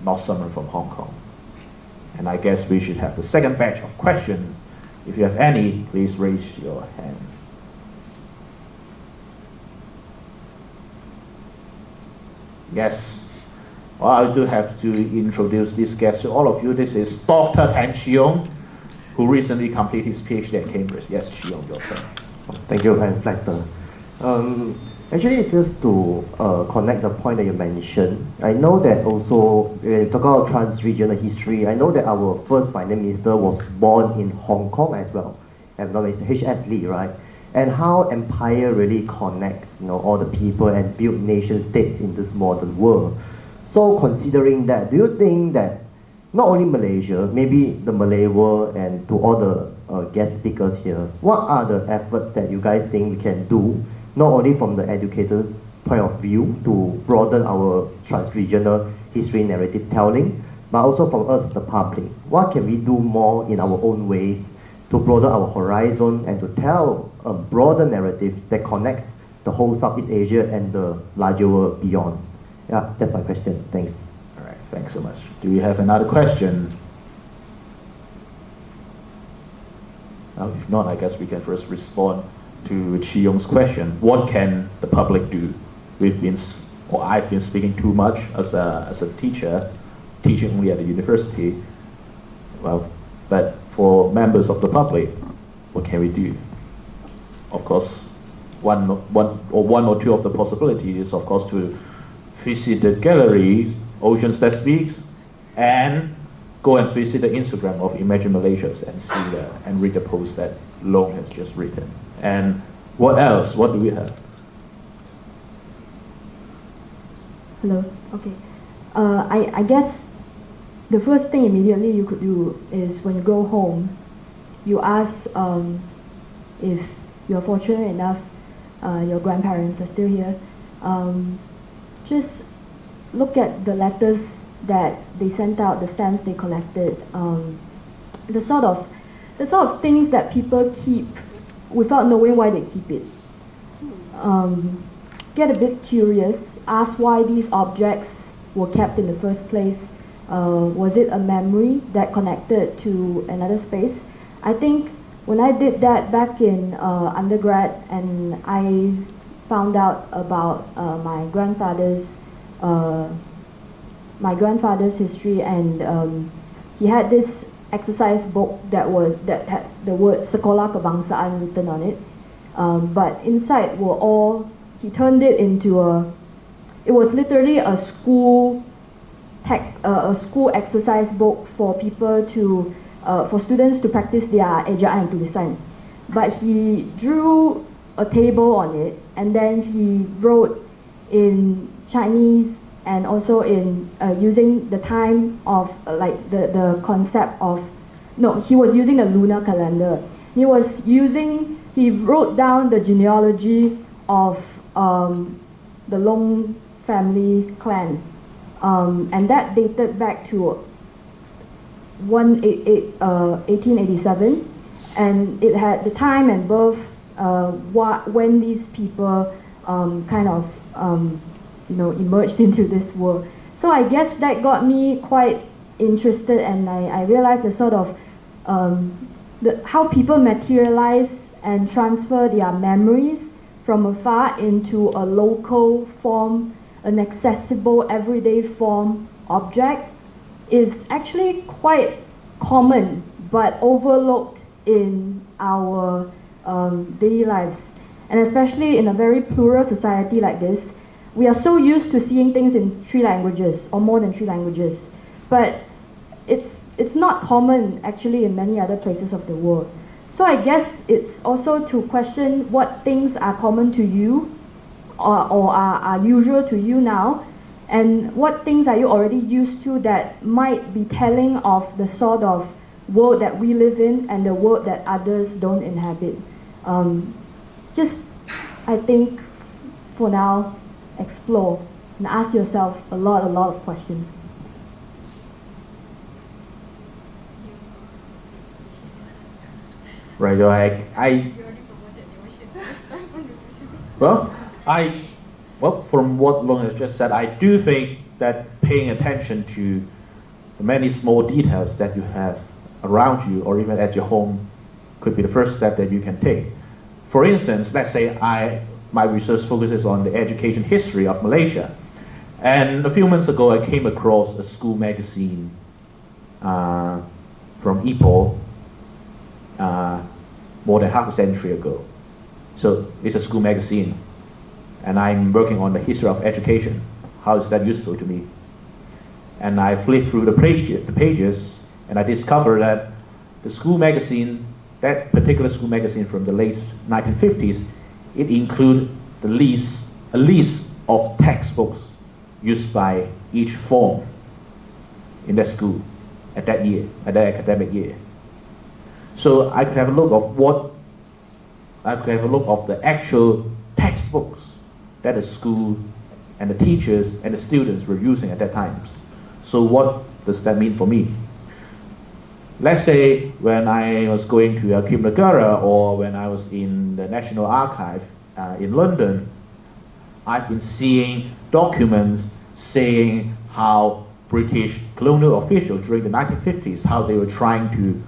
not someone from Hong Kong. And I guess we should have the second batch of questions. If you have any, please raise your hand. Yes. Well, I do have to introduce this guest to all of you. This is Dr. Tan Chiong, who recently completed his PhD at Cambridge. Yes, Chiong, your turn. Thank you, Pan Flector. Actually, just to connect the point that you mentioned, I know that also, when you talk about trans-regional history, I know that our first Finance Minister was born in Hong Kong as well. And now it's H.S. Lee, right? And how empire really connects, all the people and build nation states in this modern world. So considering that, do you think that not only Malaysia, maybe the Malay world and to all the guest speakers here, what are the efforts that you guys think we can do, not only from the educator's point of view to broaden our trans-regional history narrative telling, but also from us, the public? What can we do more in our own ways to broaden our horizon and to tell a broader narrative that connects the whole Southeast Asia and the larger world beyond? Yeah, that's my question. Thanks. All right, thanks so much. Do we have another question? If not, I guess we can first respond to Chi Yong's question. What can the public do? I've been speaking too much as a teacher, teaching only at the university. Well, but for members of the public, what can we do? Of course, one or two of the possibilities is, of course, to visit the galleries, Oceans That Speaks, and go and visit the Instagram of Imagine Malaysians and see that and read the post that Loong has just written. And what else? What do we have? Hello. Okay. I guess the first thing immediately you could do is when you go home, you ask if you're fortunate enough, your grandparents are still here. Just look at the letters that they sent out, the stamps they collected, the sort of things that people keep without knowing why they keep it. Get a bit curious, ask why these objects were kept in the first place. Was it a memory that connected to another space? I think when I did that back in undergrad and I found out about my grandfather's history, and he had this exercise book that had the word Sekolah Kebangsaan written on it, but inside were he turned it into it was literally a school exercise book for people to for students to practice their ejaan and tulisan. But he drew a table on it, and then he wrote in Chinese and also in using the time of the concept of, he was using the lunar calendar. He wrote down the genealogy of the Loong family clan, and that dated back to 1887, and it had the time and birth when these people emerged into this world. So I guess that got me quite interested, and I realized the sort of how people materialize and transfer their memories from afar into a local form, an accessible everyday form object, is actually quite common but overlooked in our daily lives. And especially in a very plural society like this, we are so used to seeing things in 3 languages or more than 3 languages, but it's not common actually in many other places of the world. So I guess it's also to question what things are common to you or are usual to you now, and what things are you already used to that might be telling of the sort of world that we live in and the world that others don't inhabit. I think for now, explore and ask yourself a lot of questions. Right, from what Loong has just said, I do think that paying attention to the many small details that you have around you or even at your home could be the first step that you can take. For instance, let's say my research focuses on the education history of Malaysia. And a few months ago, I came across a school magazine from Ipoh more than half a century ago. So it's a school magazine, and I'm working on the history of education. How is that useful to me? And I flipped through the pages, and I discovered that the school magazine, that particular school magazine from the late 1950s, it included a list of textbooks used by each form in that school at that academic year. So I could have a look of the actual textbooks that the school and the teachers and the students were using at that time. So what does that mean for me? Let's say when I was going to Archive Negara or when I was in the National Archive in London, I've been seeing documents saying how British colonial officials during the 1950s, how they were trying to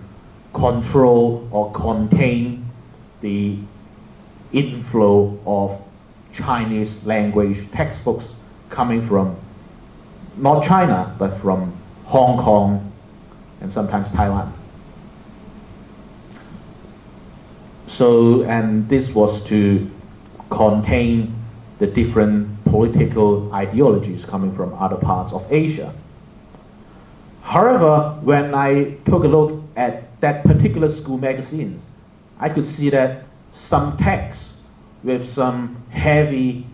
control or contain the inflow of Chinese language textbooks coming from not China, but from Hong Kong and sometimes Taiwan. So, and this was to contain the different political ideologies coming from other parts of Asia. However, when I took a look at that particular school magazine, I could see that some texts with some heavy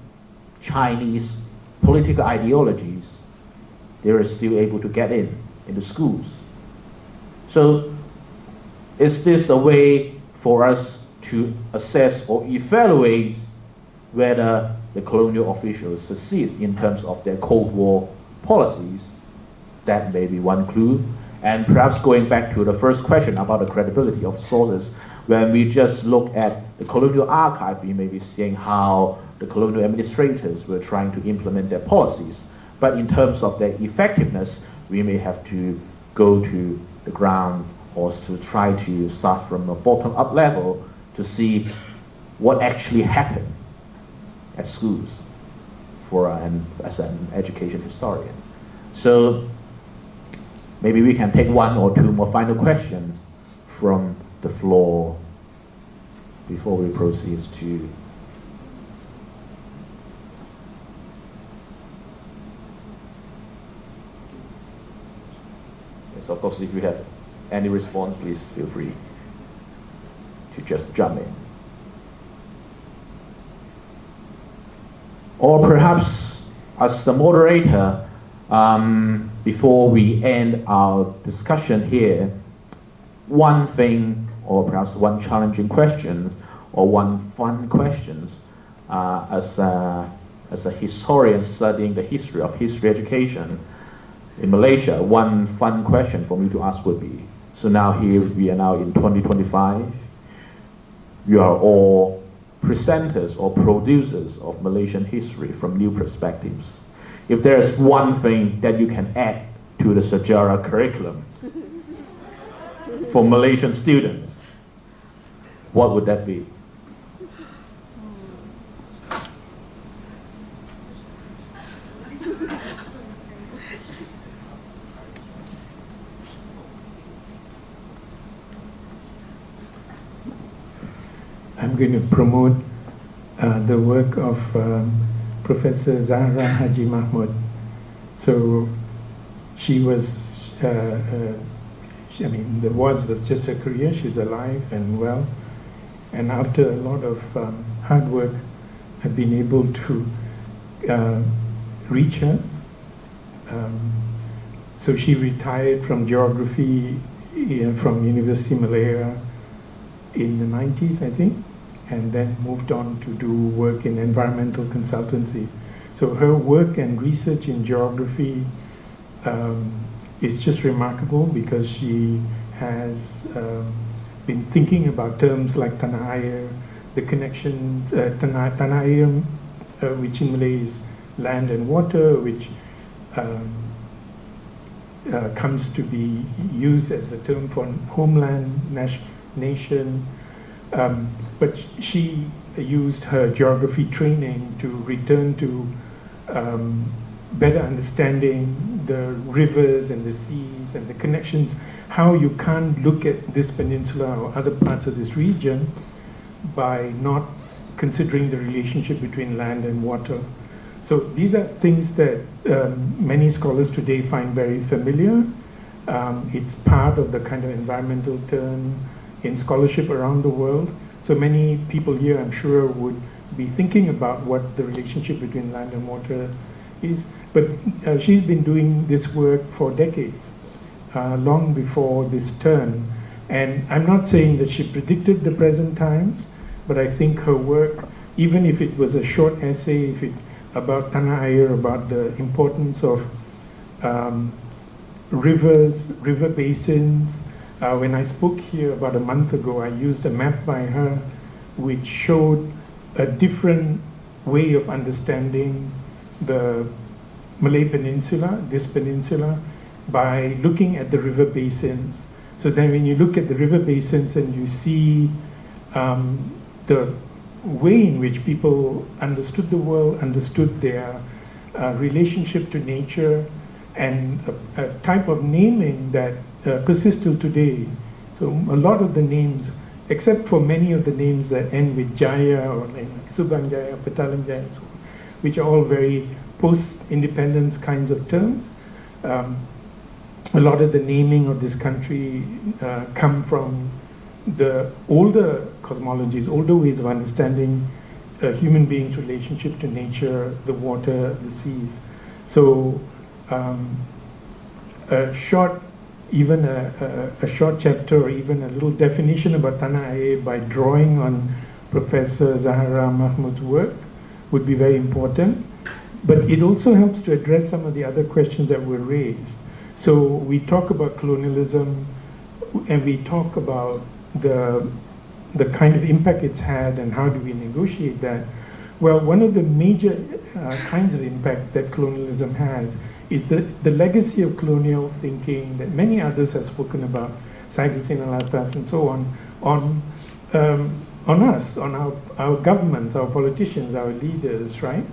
Chinese political ideologies, they were still able to get in the schools. So is this a way for us to assess or evaluate whether the colonial officials succeed in terms of their Cold War policies? That may be one clue. And perhaps going back to the first question about the credibility of sources, when we just look at the colonial archive, we may be seeing how the colonial administrators were trying to implement their policies. But in terms of their effectiveness, we may have to go to the ground or to try to start from a bottom-up level to see what actually happened at schools as an education historian. So maybe we can take one or two more final questions from the floor before we proceed to yes, of course, if you have any response, please feel free to just jump in. Or perhaps as the moderator, before we end our discussion here, one thing, or perhaps one challenging question, or one fun question, as a historian studying the history of history education in Malaysia, one fun question for me to ask would be, so now here we are now in 2025, you are all presenters or producers of Malaysian history from new perspectives. If there's one thing that you can add to the sejarah curriculum for Malaysian students, what would that be? I'm going to promote the work of Professor Zahra Haji Mahmud. So she was, the was just her career. She's alive and well. And after a lot of hard work, I've been able to reach her. So she retired from geography from University Malaya in the 90s, I think, and then moved on to do work in environmental consultancy. So her work and research in geography is just remarkable because she has been thinking about terms like tanah air, the connection, tanah air, which in Malay is land and water, which comes to be used as a term for homeland, nation. But she used her geography training to return to better understanding the rivers and the seas and the connections, how you can't look at this peninsula or other parts of this region by not considering the relationship between land and water. So these are things that many scholars today find very familiar. It's part of the kind of environmental turn in scholarship around the world. So many people here, I'm sure, would be thinking about what the relationship between land and water is. But she's been doing this work for decades, long before this turn. And I'm not saying that she predicted the present times, but I think her work, even if it was a short essay, about Tanah Air, about the importance of rivers, river basins. When I spoke here about a month ago, I used a map by her which showed a different way of understanding the Malay Peninsula, this peninsula, by looking at the river basins. So then when you look at the river basins and you see the way in which people understood the world, understood their relationship to nature, and a type of naming that persists till today. So a lot of the names, except for many of the names that end with Jaya or like Subang Jaya, Petaling Jaya, and so on, which are all very post-independence kinds of terms. A lot of the naming of this country come from the older cosmologies, older ways of understanding a human being's relationship to nature, the water, the seas. So a short chapter or even a little definition about Tanah Air by drawing on Professor Zahra Mahmood's work would be very important. But it also helps to address some of the other questions that were raised. So we talk about colonialism and we talk about the kind of impact it's had and how do we negotiate that. Well, one of the major kinds of impact that colonialism has is the legacy of colonial thinking that many others have spoken about, Syed Hussein Alatas and so on us, on our governments, our politicians, our leaders, right?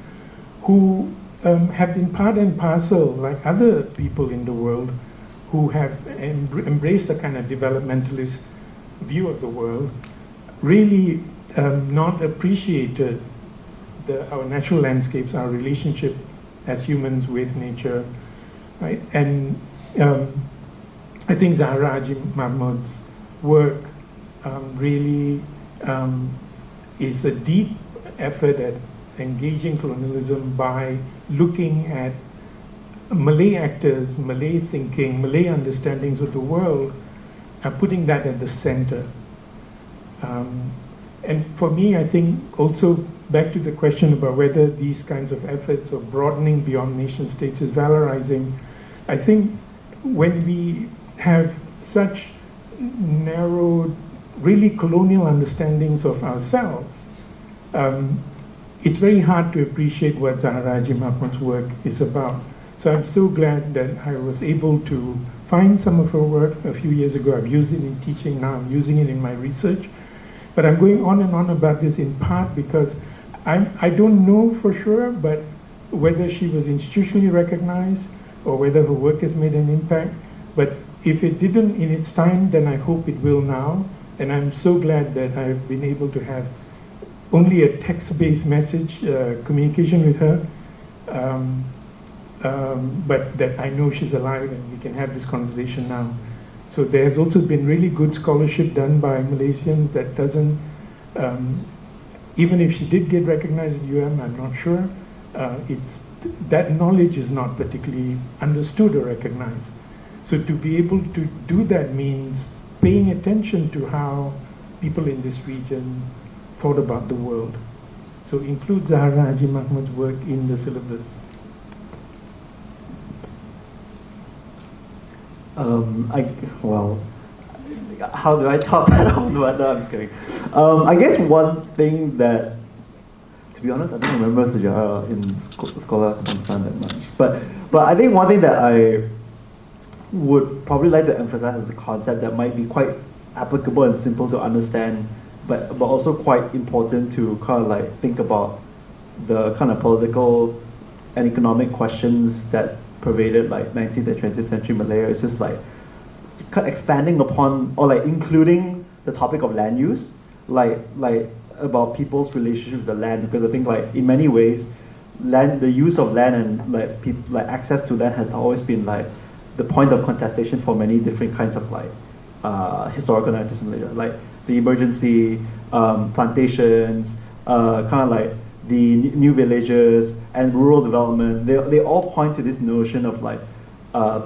Who have been part and parcel, like other people in the world, who have embraced a kind of developmentalist view of the world, really not appreciated our natural landscapes, our relationship as humans with nature, right? And I think Zahra Haji Mahmood's work really is a deep effort at engaging colonialism by looking at Malay actors, Malay thinking, Malay understandings of the world, and putting that at the center. And for me, I think also back to the question about whether these kinds of efforts of broadening beyond nation states is valorizing, I think when we have such narrow, really colonial understandings of ourselves, it's very hard to appreciate what Zahra Haji Mahmood's work is about. So I'm so glad that I was able to find some of her work a few years ago. I've used it in teaching, now I'm using it in my research. But I'm going on and on about this in part because I don't know for sure, but whether she was institutionally recognized or whether her work has made an impact. But if it didn't in its time, then I hope it will now. And I'm so glad that I've been able to have only a text-based message communication with her, but that I know she's alive and we can have this conversation now. So there's also been really good scholarship done by Malaysians that doesn't, even if she did get recognized at UM, I'm not sure, that knowledge is not particularly understood or recognized. So to be able to do that means paying attention to how people in this region thought about the world. So include Zahra Haji Mahmood's work in the syllabus. How do I talk about what? No, I'm just kidding. I guess one thing that, to be honest, I don't remember Sejarah in Scholar Kebangsaan that much. But I think one thing that I would probably like to emphasize as a concept that might be quite applicable and simple to understand, but also quite important to kind of like think about the kind of political and economic questions that pervaded like 19th and 20th century Malaya. It's just like expanding upon or like including the topic of land use, like about people's relationship with the land, because I think like in many ways, the use of land and like access to land has always been like the point of contestation for many different kinds of like historical narratives in Malaysia, like the emergency, plantations, kind of like the new villages and rural development. They all point to this notion of like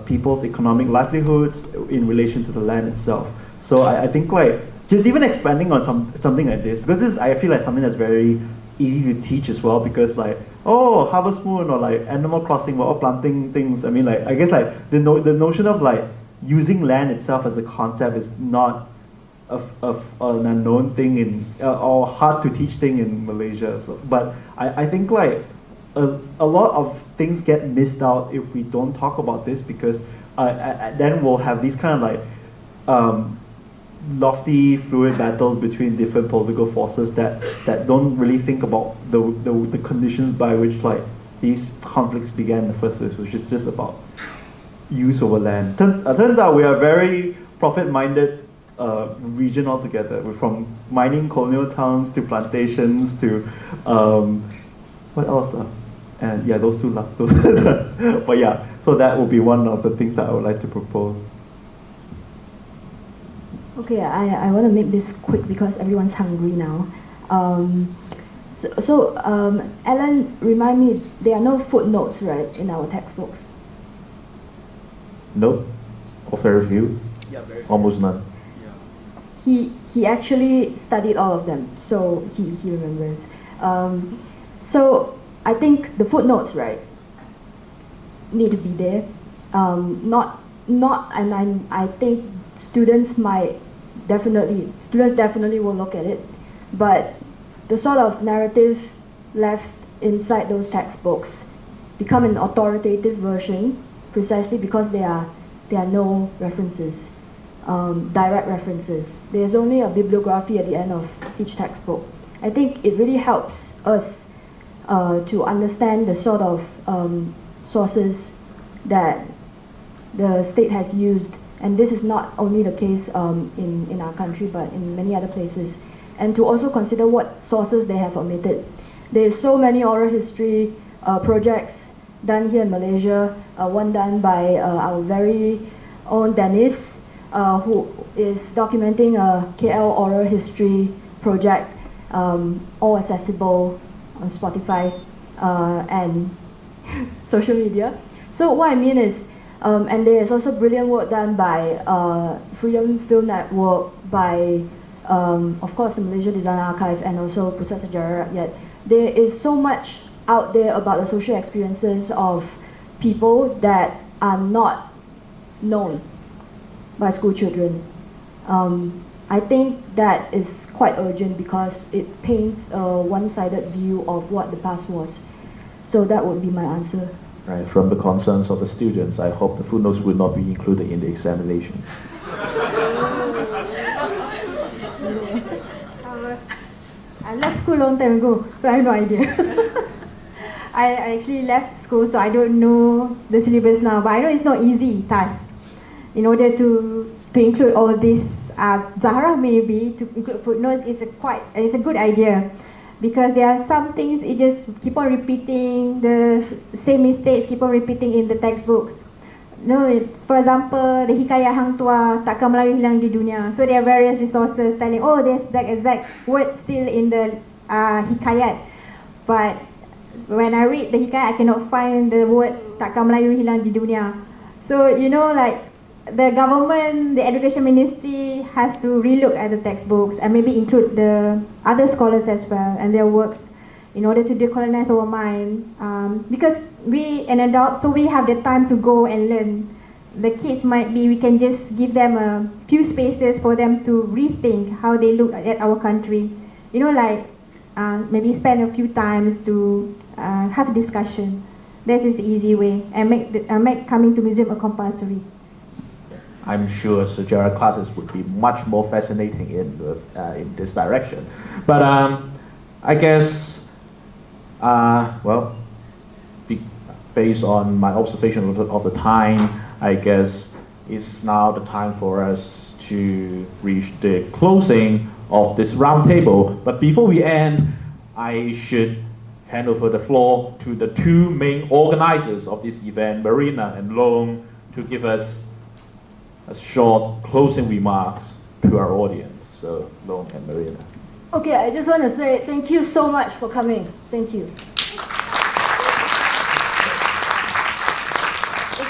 people's economic livelihoods in relation to the land itself. So I think like just even expanding on something like this, because this I feel like something that's very easy to teach as well, because like, oh, harvest moon or like Animal Crossing, we're all planting things. I mean, like I guess like the notion of like using land itself as a concept is not an unknown thing in or hard to teach thing in Malaysia. So, but I think like a lot of things get missed out if we don't talk about this, because then we'll have these kind of like lofty, fluid battles between different political forces that don't really think about the conditions by which like these conflicts began in the first place, which is just about use over land. Turns out we are very profit-minded region altogether. We're from mining colonial towns to plantations to what else? And yeah, those two. But yeah, so that would be one of the things that I would like to propose. Okay, I want to make this quick because everyone's hungry now. So Allan, remind me, there are no footnotes, right, in our textbooks? Nope. Or very few. Yeah, very almost none. Yeah. He actually studied all of them, so he remembers. So I think the footnotes, right, need to be there. I think students definitely will look at it, but the sort of narrative left inside those textbooks become an authoritative version precisely because there are no references, direct references. There's only a bibliography at the end of each textbook. I think it really helps us to understand the sort of sources that the state has used, and this is not only the case in our country but in many other places, and to also consider what sources they have omitted. There's so many oral history projects done here in Malaysia, one done by our very own Dennis, who is documenting a KL oral history project, all accessible on Spotify and social media. So what I mean is, and there is also brilliant work done by Freedom Film Network, by of course the Malaysia Design Archive, and also Pusat Sejarah Rakyat. There is so much out there about the social experiences of people that are not known by school children. I think that is quite urgent because it paints a one-sided view of what the past was. So that would be my answer. Right, from the concerns of the students, I hope the footnotes will not be included in the examination. I left school long time ago, so I have no idea. I actually left school, so I don't know the syllabus now. But I know it's not easy task. In order to include all this, Zahra maybe to include footnotes is a good idea, because there are some things it just keep on repeating the same mistakes, keep on repeating in the textbooks. No, for example, the hikayat Hang Tua, takkan Melayu hilang di dunia. So there are various resources telling, oh, there's that exact word still in the hikayat. But when I read the hikayat, I cannot find the words takkan Melayu hilang di dunia. So, you know, like the government, the education ministry has to relook at the textbooks and maybe include the other scholars as well and their works in order to decolonize our mind. Because we, an adult, so we have the time to go and learn. The kids might be, we can just give them a few spaces for them to rethink how they look at our country. You know, like maybe spend a few times to have a discussion. This is the easy way, and make coming to museum a compulsory. I'm sure sejarah classes would be much more fascinating in this direction. But I guess, based on my observation of the time, I guess it's now the time for us to reach the closing of this roundtable. But before we end, I should hand over the floor to the two main organizers of this event, Marina and Loong, to give us a short closing remarks to our audience. So, Loong and Marina. Okay, I just want to say thank you so much for coming. Thank you.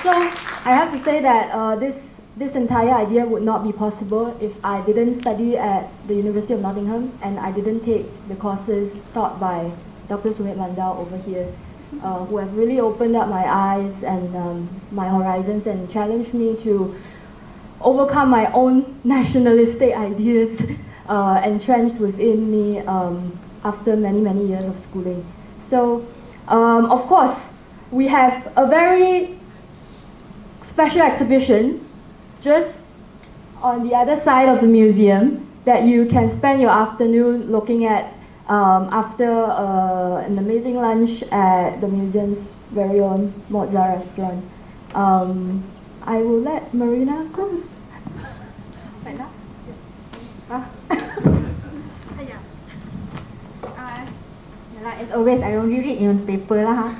So, I have to say that this entire idea would not be possible if I didn't study at the University of Nottingham and I didn't take the courses taught by Dr. Sumit Mandal over here, who have really opened up my eyes and my horizons and challenged me to overcome my own nationalistic ideas entrenched within me after many, many years of schooling. So, of course, we have a very special exhibition just on the other side of the museum that you can spend your afternoon looking at after an amazing lunch at the museum's very own Mohd restaurant. I will let Marina close. As always, I only read in paper lah.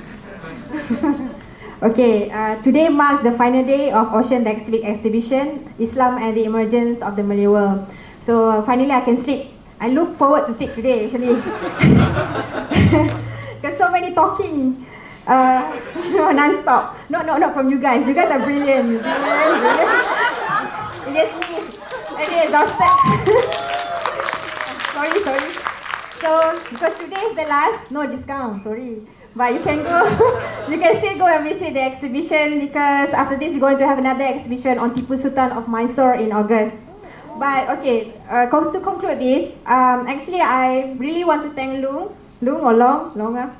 Okay, today marks the final day of Ocean Pacific exhibition, Islam and the Emergence of the Malay World. So finally I can sleep. I look forward to sleep today actually. There's so many talking, non-stop. Not from you guys. You guys are brilliant. Brilliant. It's just me. Really exhausted. Sorry. So because today is the last, no discount. Sorry. But you can still go and visit the exhibition because after this you're going to have another exhibition on Tipu Sultan of Mysore in August. But okay, to conclude this, actually I really want to thank Loong or Loong? Loong.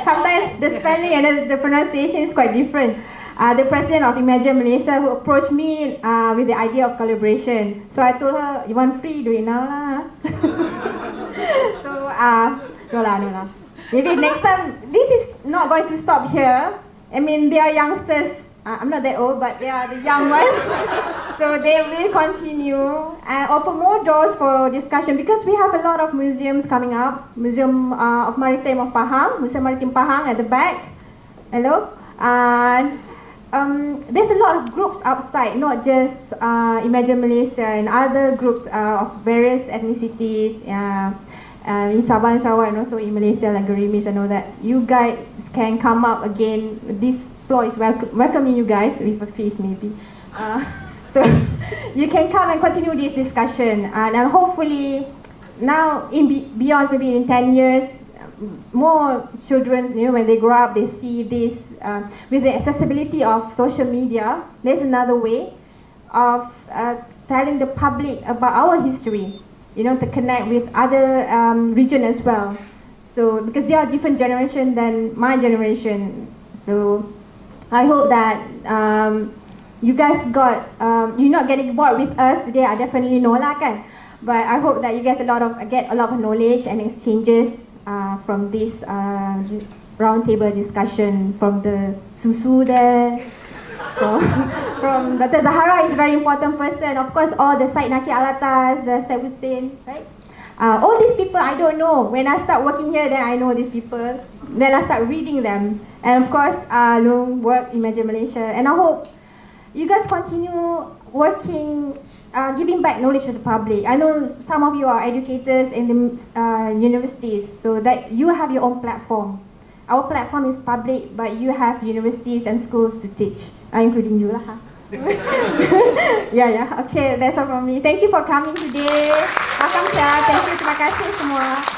Sometimes the spelling and the pronunciation is quite different. The president of Imagine Malaysia who approached me with the idea of collaboration. So I told her, you want free, do it now lah. So no lah. Maybe next time, this is not going to stop here. I mean, they are youngsters. I'm not that old, but they are the young ones. So they will continue and open more doors for discussion because we have a lot of museums coming up. Museum of Maritime of Pahang, Museum Maritime Pahang at the back. Hello? And there's a lot of groups outside, not just Imagine Malaysia and other groups of various ethnicities. In Sabah and Sarawak and also in Malaysia like Gerimis and all that. You guys can come up again. This floor is welcoming you guys with a feast maybe. So you can come and continue this discussion and hopefully now beyond maybe in 10 years more children, when they grow up they see this with the accessibility of social media. There's another way of telling the public about our history. To connect with other region as well. So because they are different generation than my generation. So I hope that you guys you're not getting bored with us today. I definitely know lah kan. But I hope that you guys get a lot of knowledge and exchanges from this roundtable discussion from the Susu there. From Dr. Zahara is a very important person. Of course, all the Syed Naqi Alatas, the Syed Hussein, right? All these people I don't know. When I start working here, then I know these people. Then I start reading them. And of course, Loong work Imagine Malaysia. And I hope you guys continue working, giving back knowledge to the public. I know some of you are educators in the universities, so that you have your own platform. Our platform is public, but you have universities and schools to teach, including you lah. Yeah. Okay, that's all from me. Thank you for coming today. Welcome, sir. Thank you. Terima kasih semua.